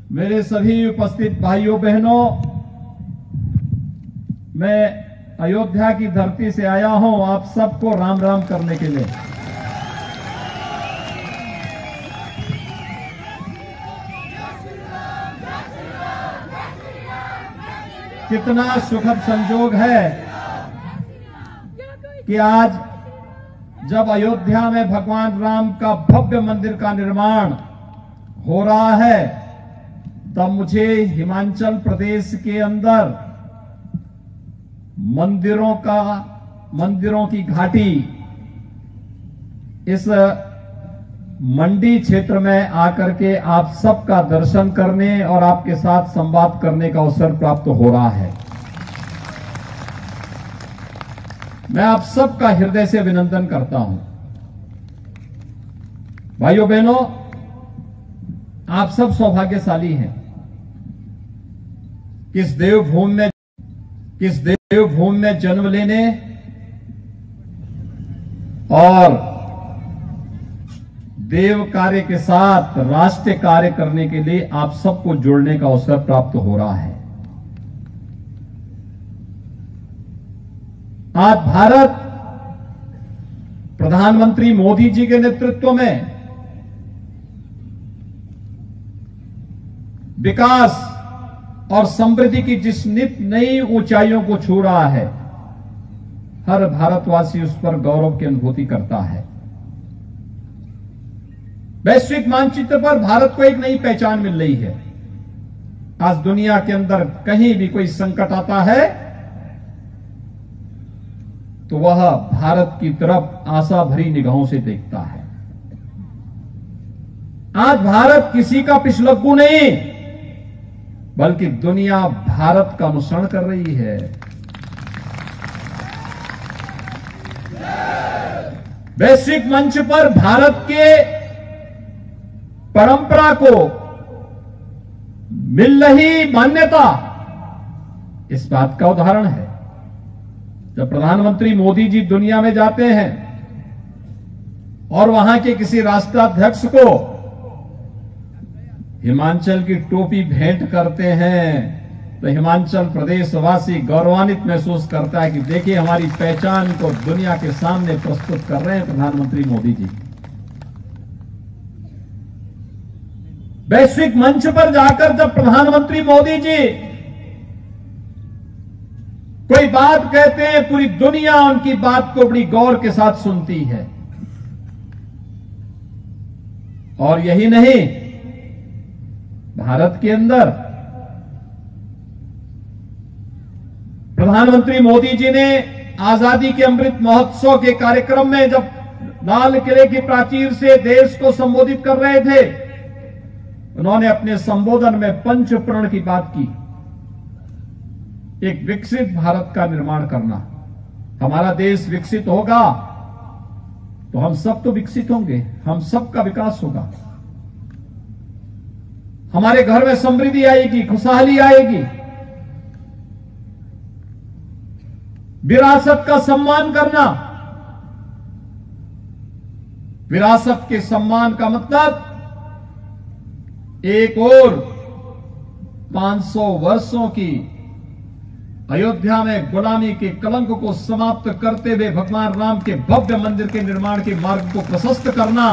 मेरे सभी उपस्थित भाइयों बहनों, मैं अयोध्या की धरती से आया हूं आप सबको राम राम करने के लिए। कितना सुखद संजोग है कि आज जब अयोध्या में भगवान राम का भव्य मंदिर का निर्माण हो रहा है, तब मुझे हिमाचल प्रदेश के अंदर मंदिरों की घाटी इस मंडी क्षेत्र में आकर के आप सबका दर्शन करने और आपके साथ संवाद करने का अवसर प्राप्त हो रहा है। मैं आप सबका हृदय से अभिनंदन करता हूं। भाइयों बहनों, आप सब सौभाग्यशाली हैं। किस देवभूमि में जन्म लेने और देव कार्य के साथ राष्ट्रीय कार्य करने के लिए आप सबको जुड़ने का अवसर प्राप्त हो रहा है। आज भारत प्रधानमंत्री मोदी जी के नेतृत्व में विकास और समृद्धि की जिस नित नई ऊंचाइयों को छू रहा है, हर भारतवासी उस पर गौरव की अनुभूति करता है। वैश्विक मानचित्र पर भारत को एक नई पहचान मिल रही है। आज दुनिया के अंदर कहीं भी कोई संकट आता है तो वह भारत की तरफ आशा भरी निगाहों से देखता है। आज भारत किसी का पिछलग्गू नहीं, बल्कि दुनिया भारत का अनुसरण कर रही है। वैश्विक मंच पर भारत के परंपरा को मिल रही मान्यता इस बात का उदाहरण है। जब प्रधानमंत्री मोदी जी दुनिया में जाते हैं और वहां के किसी राष्ट्राध्यक्ष को हिमाचल की टोपी भेंट करते हैं, तो हिमाचल प्रदेश वासी गौरवान्वित महसूस करता है कि देखिए हमारी पहचान को दुनिया के सामने प्रस्तुत कर रहे हैं प्रधानमंत्री मोदी जी। वैश्विक मंच पर जाकर जब प्रधानमंत्री मोदी जी कोई बात कहते हैं, पूरी दुनिया उनकी बात को बड़ी गौर के साथ सुनती है। और यही नहीं, भारत के अंदर प्रधानमंत्री मोदी जी ने आजादी के अमृत महोत्सव के कार्यक्रम में जब लाल किले की प्राचीर से देश को संबोधित कर रहे थे, उन्होंने अपने संबोधन में पंच प्रण की बात की। एक विकसित भारत का निर्माण करना। हमारा देश विकसित होगा तो हम सब तो विकसित होंगे, हम सबका विकास होगा। हमारे घर में समृद्धि आएगी, खुशहाली आएगी। विरासत का सम्मान करना। विरासत के सम्मान का मतलब एक और 500 वर्षों की अयोध्या में गुलामी के कलंक को समाप्त करते हुए भगवान राम के भव्य मंदिर के निर्माण के मार्ग को प्रशस्त करना।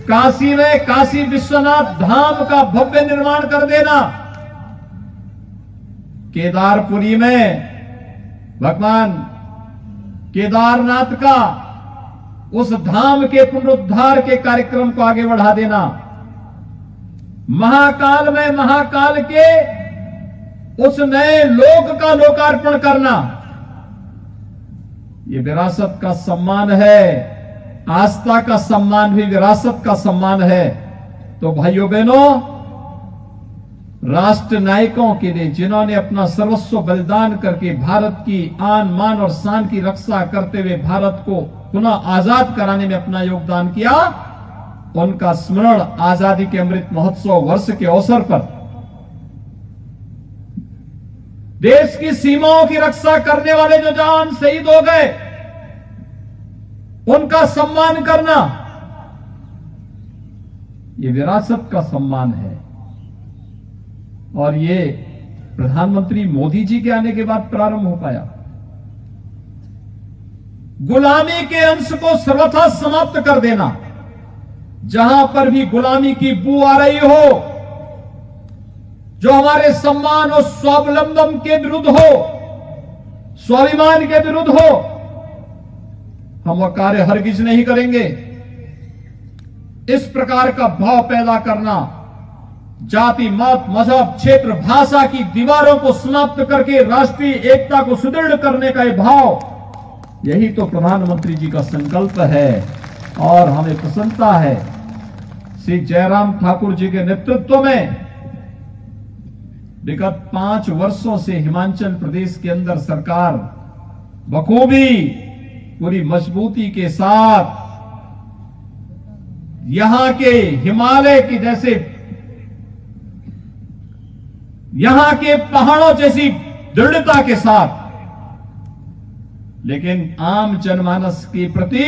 काशी में काशी विश्वनाथ धाम का भव्य निर्माण कर देना। केदारपुरी में भगवान केदारनाथ का उस धाम के पुनरुद्धार के कार्यक्रम को आगे बढ़ा देना। महाकाल में महाकाल के उस नए लोक का लोकार्पण करना। ये विरासत का सम्मान है। आस्था का सम्मान भी विरासत का सम्मान है। तो भाइयों बहनों, राष्ट्र नायकों के लिए जिन्होंने अपना सर्वस्व बलिदान करके भारत की आन मान और शान की रक्षा करते हुए भारत को पुनः आजाद कराने में अपना योगदान किया, उनका स्मरण आजादी के अमृत महोत्सव वर्ष के अवसर पर देश की सीमाओं की रक्षा करने वाले जो जवान शहीद हो गए, उनका सम्मान करना। ये विरासत का सम्मान है। और ये प्रधानमंत्री मोदी जी के आने के बाद प्रारंभ हो पाया। गुलामी के अंश को सर्वथा समाप्त कर देना, जहां पर भी गुलामी की बू आ रही हो, जो हमारे सम्मान और स्वावलंबन के विरुद्ध हो, स्वाभिमान के विरुद्ध हो, हम वह कार्य हरगिज नहीं करेंगे। इस प्रकार का भाव पैदा करना, जाति, मत, मजहब, क्षेत्र, भाषा की दीवारों को समाप्त करके राष्ट्रीय एकता को सुदृढ़ करने का यह भाव, यही तो प्रधानमंत्री जी का संकल्प है। और हमें प्रसन्नता है श्री जयराम ठाकुर जी के नेतृत्व में विगत 5 वर्षों से हिमाचल प्रदेश के अंदर सरकार बखूबी पूरी मजबूती के साथ यहां के हिमालय की जैसे, यहां के पहाड़ों जैसी दृढ़ता के साथ, लेकिन आम जनमानस के प्रति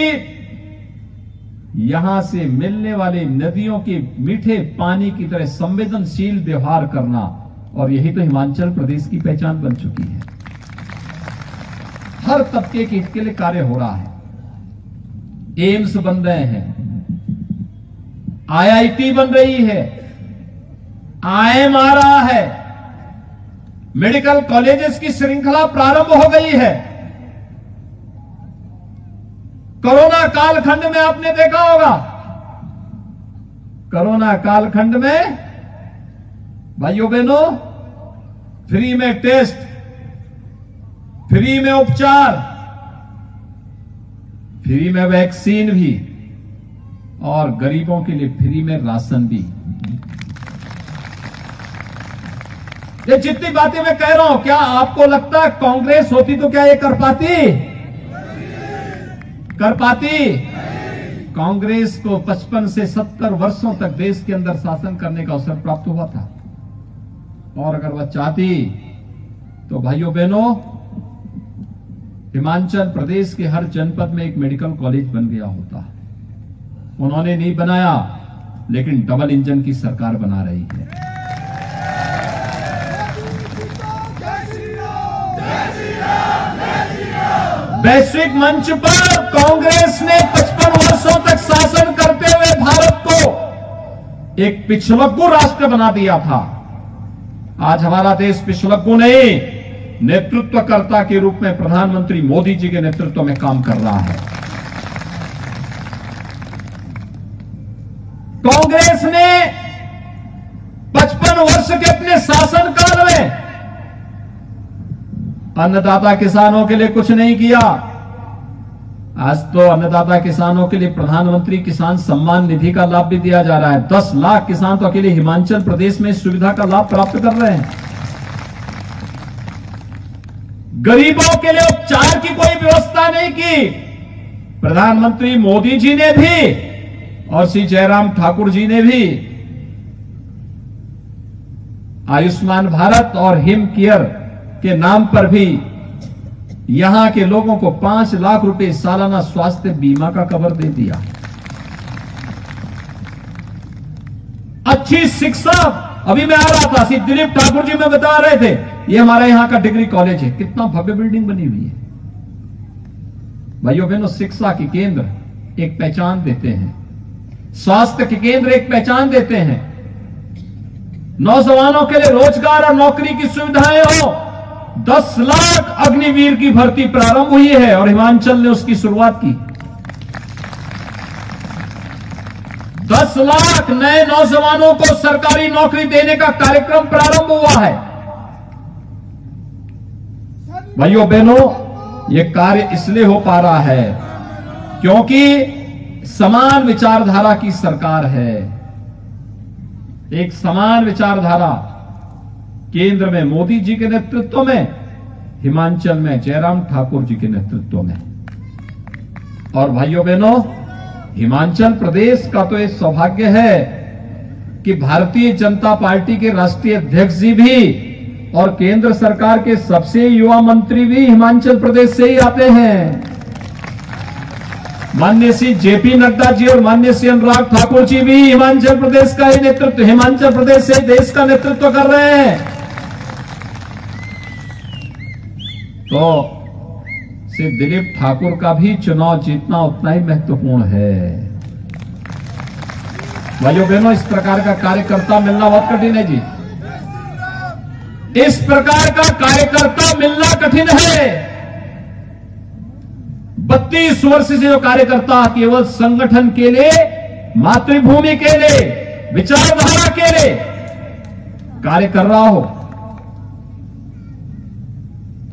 यहां से मिलने वाली नदियों के मीठे पानी की तरह संवेदनशील व्यवहार करना, और यही तो हिमाचल प्रदेश की पहचान बन चुकी है। हर तबके के हित के लिए कार्य हो रहा है। एम्स बन रहे हैं, IIT बन रही है, IIM आ रहा है, मेडिकल कॉलेजेस की श्रृंखला प्रारंभ हो गई है। कोरोना कालखंड में आपने देखा होगा, कोरोना कालखंड में भाइयों बहनों फ्री में टेस्ट, फ्री में उपचार, फ्री में वैक्सीन भी, और गरीबों के लिए फ्री में राशन भी। ये जितनी बातें मैं कह रहा हूं, क्या आपको लगता है कांग्रेस होती तो क्या ये कर पाती? कर पाती? कांग्रेस को 55 से 70 वर्षों तक देश के अंदर शासन करने का अवसर प्राप्त हुआ था, और अगर वह चाहती तो भाइयों बहनों हिमाचल प्रदेश के हर जनपद में एक मेडिकल कॉलेज बन गया होता। उन्होंने नहीं बनाया, लेकिन डबल इंजन की सरकार बना रही है। वैश्विक मंच पर कांग्रेस ने 55 वर्षों तक शासन करते हुए भारत को एक पिछलग्गू राष्ट्र बना दिया था। आज हमारा देश पिछलग्गू नहीं, नेतृत्वकर्ता के रूप में प्रधानमंत्री मोदी जी के नेतृत्व में काम कर रहा है। कांग्रेस ने 55 वर्ष के अपने शासनकाल में अन्नदाता किसानों के लिए कुछ नहीं किया। आज तो अन्नदाता किसानों के लिए प्रधानमंत्री किसान सम्मान निधि का लाभ भी दिया जा रहा है। 10 लाख किसान तो अकेले हिमाचल प्रदेश में इस सुविधा का लाभ प्राप्त कर रहे हैं। गरीबों के लिए उपचार की कोई व्यवस्था नहीं की। प्रधानमंत्री मोदी जी ने भी और श्री जयराम ठाकुर जी ने भी आयुष्मान भारत और हिम केयर के नाम पर भी यहां के लोगों को 5 लाख रुपए सालाना स्वास्थ्य बीमा का कवर दे दिया। अच्छी शिक्षा, अभी मैं आ रहा था, श्री दिलीप ठाकुर जी में बता रहे थे, ये हमारा यहां का डिग्री कॉलेज है, कितना भव्य बिल्डिंग बनी हुई है। भाइयों बहनों, शिक्षा के केंद्र एक पहचान देते हैं, स्वास्थ्य के केंद्र एक पहचान देते हैं, नौजवानों के लिए रोजगार और नौकरी की सुविधाएं हो। 10 लाख अग्निवीर की भर्ती प्रारंभ हुई है और हिमाचल ने उसकी शुरुआत की। 10 लाख नए नौजवानों को सरकारी नौकरी देने का कार्यक्रम प्रारंभ हुआ है। भाइयों बहनों, यह कार्य इसलिए हो पा रहा है क्योंकि समान विचारधारा की सरकार है। एक समान विचारधारा केंद्र में मोदी जी के नेतृत्व में, हिमाचल में जयराम ठाकुर जी के नेतृत्व में। और भाइयों बहनों, हिमाचल प्रदेश का तो ये सौभाग्य है कि भारतीय जनता पार्टी के राष्ट्रीय अध्यक्ष जी भी और केंद्र सरकार के सबसे युवा मंत्री भी हिमाचल प्रदेश से ही आते हैं। माननीय श्री जेपी नड्डा जी और माननीय श्री अनुराग ठाकुर जी भी हिमाचल प्रदेश का ही नेतृत्व, हिमाचल प्रदेश से देश का नेतृत्व कर रहे हैं। तो श्री दिलीप ठाकुर का भी चुनाव जीतना उतना ही महत्वपूर्ण है। भाइयों बहनों, इस प्रकार का कार्यकर्ता मिलना बहुत कठिन है जी। इस प्रकार का कार्यकर्ता मिलना कठिन है। 32 वर्ष से जो कार्यकर्ता केवल संगठन के लिए, मातृभूमि के लिए, विचारधारा के लिए कार्य कर रहा हो,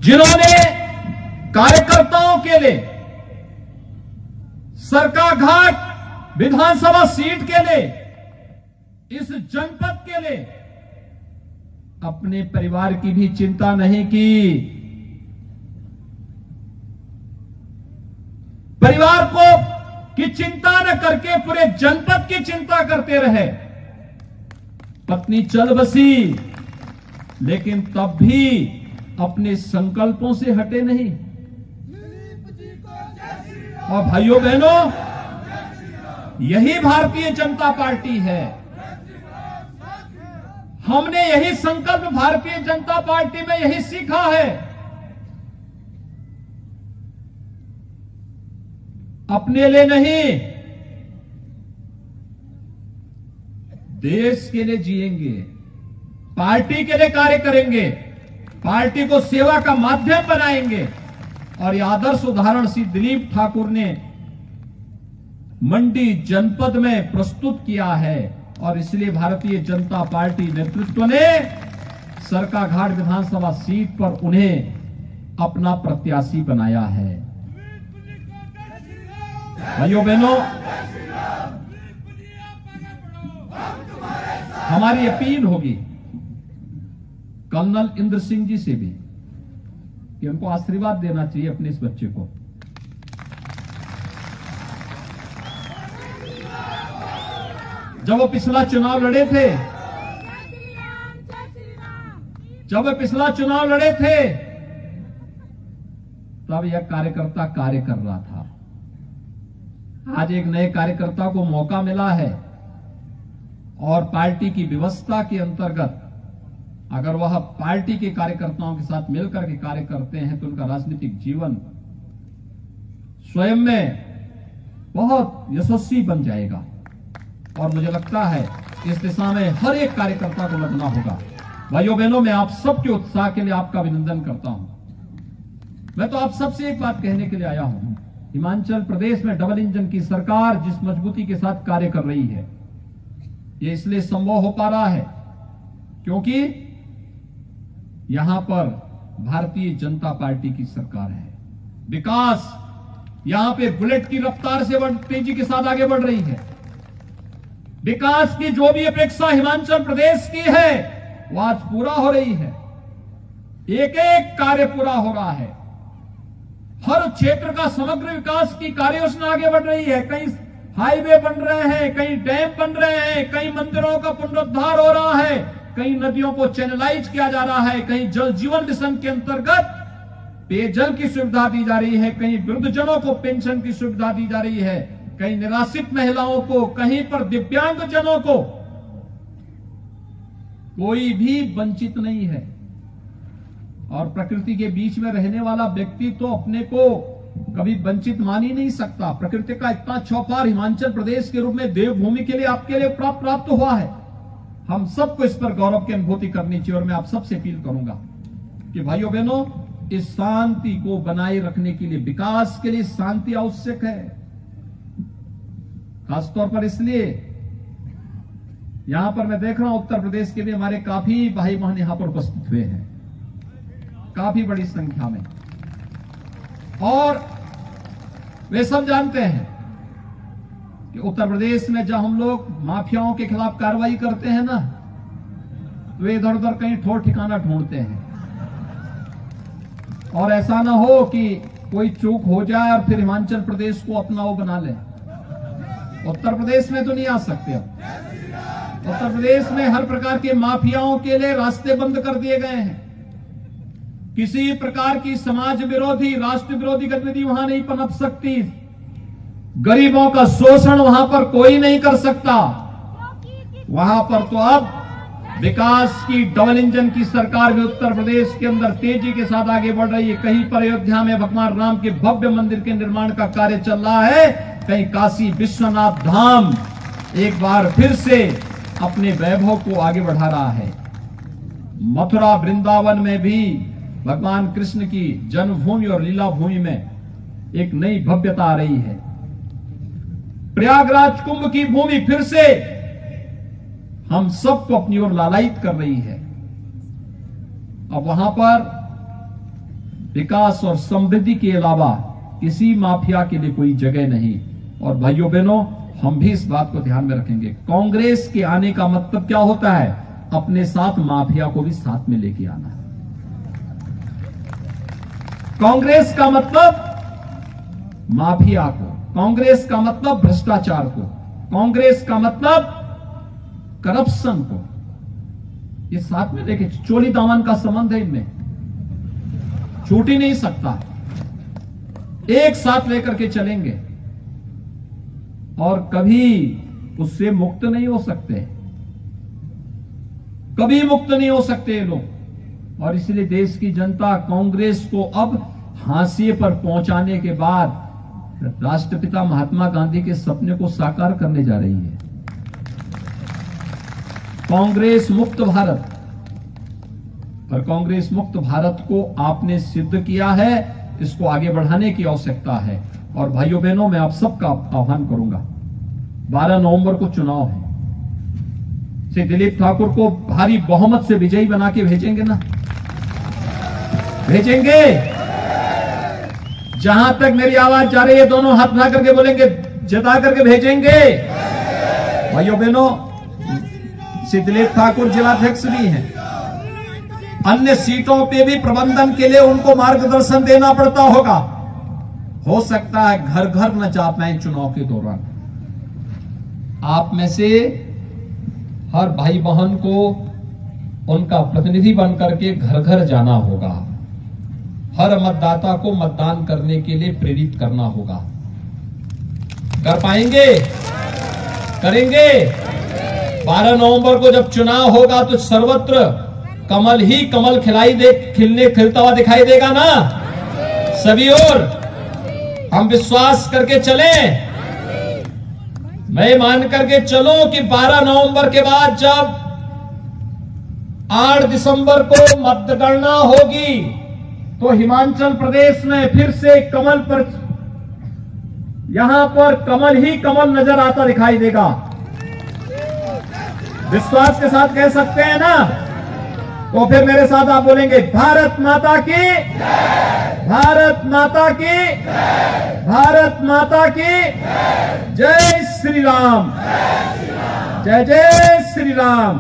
जिन्होंने कार्यकर्ताओं के लिए सरकाघाट विधानसभा सीट के लिए, इस जनपद के लिए अपने परिवार की भी चिंता नहीं की, परिवार को की चिंता न करके पूरे जनपद की चिंता करते रहे। पत्नी चल बसी, लेकिन तब भी अपने संकल्पों से हटे नहीं। और भाइयों बहनों, यही भारतीय जनता पार्टी है। हमने यही संकल्प भारतीय जनता पार्टी में यही सीखा है। अपने लिए नहीं, देश के लिए जिएंगे, पार्टी के लिए कार्य करेंगे, पार्टी को सेवा का माध्यम बनाएंगे। और यह आदर्श उदाहरण श्री दिलीप ठाकुर ने मंडी जनपद में प्रस्तुत किया है। और इसलिए भारतीय जनता पार्टी नेतृत्व ने सरकाघाट विधानसभा सीट पर उन्हें अपना प्रत्याशी बनाया है। भाइयों बहनों, हमारी अपील होगी कर्नल इंद्र सिंह जी से भी कि उनको आशीर्वाद देना चाहिए अपने इस बच्चे को। जब वो पिछला चुनाव लड़े थे, तब यह कार्यकर्ता कार्य कर रहा था। आज एक नए कार्यकर्ता को मौका मिला है और पार्टी की व्यवस्था के अंतर्गत अगर वह पार्टी के कार्यकर्ताओं के साथ मिलकर के कार्य करते हैं तो उनका राजनीतिक जीवन स्वयं में बहुत यशस्वी बन जाएगा। और मुझे लगता है इस दिशा में हर एक कार्यकर्ता को लगना होगा। भाइयों बहनों, मैं आप सबके उत्साह के लिए आपका अभिनंदन करता हूं। मैं तो आप सबसे एक बात कहने के लिए आया हूं, हिमाचल प्रदेश में डबल इंजन की सरकार जिस मजबूती के साथ कार्य कर रही है, ये इसलिए संभव हो पा रहा है क्योंकि यहां पर भारतीय जनता पार्टी की सरकार है। विकास यहां पे बुलेट की रफ्तार से तेजी के साथ आगे बढ़ रही है। विकास की जो भी अपेक्षा हिमाचल प्रदेश की है वो आज पूरा हो रही है। एक एक कार्य पूरा हो रहा है। हर क्षेत्र का समग्र विकास की कार्य योजना आगे बढ़ रही है। कहीं हाईवे बन रहे हैं, कहीं डैम बन रहे हैं, कहीं मंदिरों का पुनरुद्धार हो रहा है, कहीं नदियों को चैनलाइज किया जा रहा है, कहीं जल जीवन मिशन के अंतर्गत पेयजल की सुविधा दी जा रही है, कहीं वृद्धजनों को पेंशन की सुविधा दी जा रही है, कहीं निराश्रित महिलाओं को, कहीं पर दिव्यांगजनों को, कोई भी वंचित नहीं है। और प्रकृति के बीच में रहने वाला व्यक्ति तो अपने को कभी वंचित मान ही नहीं सकता। प्रकृति का इतना चौपार हिमाचल प्रदेश के रूप में देवभूमि के लिए आपके लिए प्राप्त हुआ है। हम सबको इस पर गौरव की अनुभूति करनी चाहिए। और मैं आप सबसे अपील करूंगा कि भाइयों बहनों, इस शांति को बनाए रखने के लिए, विकास के लिए शांति आवश्यक है। खासतौर पर इसलिए यहां पर मैं देख रहा हूं उत्तर प्रदेश के भी हमारे काफी भाई बहन यहां पर उपस्थित हुए हैं, काफी बड़ी संख्या में। और वे सब जानते हैं कि उत्तर प्रदेश में जब हम लोग माफियाओं के खिलाफ कार्रवाई करते हैं ना, तो वे इधर उधर कहीं ठोर ठिकाना ढूंढते हैं। और ऐसा ना हो कि कोई चूक हो जाए और फिर हिमाचल प्रदेश को अपना वो बना ले। उत्तर प्रदेश में तो नहीं आ सकते। उत्तर प्रदेश में हर प्रकार के माफियाओं के लिए रास्ते बंद कर दिए गए हैं। किसी प्रकार की समाज विरोधी, राष्ट्र विरोधी गतिविधि वहां नहीं पनप सकती। गरीबों का शोषण वहां पर कोई नहीं कर सकता। वहां पर तो अब विकास की डबल इंजन की सरकार भी उत्तर प्रदेश के अंदर तेजी के साथ आगे बढ़ रही है। कहीं पर अयोध्या में भगवान राम के भव्य मंदिर के निर्माण का कार्य चल रहा है, कहीं काशी विश्वनाथ धाम एक बार फिर से अपने वैभव को आगे बढ़ा रहा है। मथुरा वृंदावन में भी भगवान कृष्ण की जन्मभूमि और लीला भूमि में एक नई भव्यता आ रही है। प्रयागराज कुंभ की भूमि फिर से हम सबको अपनी ओर लालायित कर रही है। अब वहां पर विकास और समृद्धि के अलावा किसी माफिया के लिए कोई जगह नहीं। और भाइयों बहनों, हम भी इस बात को ध्यान में रखेंगे। कांग्रेस के आने का मतलब क्या होता है? अपने साथ माफिया को भी साथ में लेके आना है। कांग्रेस का मतलब माफिया को, कांग्रेस का मतलब भ्रष्टाचार को, कांग्रेस का मतलब करप्शन को, ये साथ में लेके चोली दामन का संबंध है, इनमें छूट ही नहीं सकता। एक साथ लेकर के चलेंगे और कभी उससे मुक्त नहीं हो सकते, कभी मुक्त नहीं हो सकते ये लोग। और इसलिए देश की जनता कांग्रेस को अब हाशिए पर पहुंचाने के बाद राष्ट्रपिता महात्मा गांधी के सपने को साकार करने जा रही है। कांग्रेस मुक्त भारत, और कांग्रेस मुक्त भारत को आपने सिद्ध किया है, इसको आगे बढ़ाने की आवश्यकता है। और भाइयों बहनों, मैं आप सबका आह्वान करूंगा, 12 नवंबर को चुनाव है, श्री दिलीप ठाकुर को भारी बहुमत से विजयी बना के भेजेंगे ना? भेजेंगे। जहां तक मेरी आवाज जा रही है, दोनों हाथ उठा करके बोलेंगे, जिता करके भेजेंगे। भाइयों बहनों, श्री दिलीप ठाकुर जिलाध्यक्ष भी हैं, अन्य सीटों पे भी प्रबंधन के लिए उनको मार्गदर्शन देना पड़ता होगा। हो सकता है घर घर न जा पाए चुनाव के दौरान। आप में से हर भाई बहन को उनका प्रतिनिधि बनकर के घर घर जाना होगा, हर मतदाता को मतदान करने के लिए प्रेरित करना होगा। कर पाएंगे? करेंगे? 12 नवंबर को जब चुनाव होगा तो सर्वत्र कमल ही कमल खिलता हुआ दिखाई देगा ना? सभी ओर हम विश्वास करके चलें, मैं मान करके चलूं कि 12 नवंबर के बाद जब 8 दिसंबर को मतगणना होगी तो हिमाचल प्रदेश में फिर से कमल पर, यहां पर कमल ही कमल नजर आता दिखाई देगा। विश्वास के साथ कह सकते हैं ना? तो फिर मेरे साथ आप बोलेंगे, भारत माता की, भारत माता की, भारत माता की जय श्री राम, जय जय श्री राम।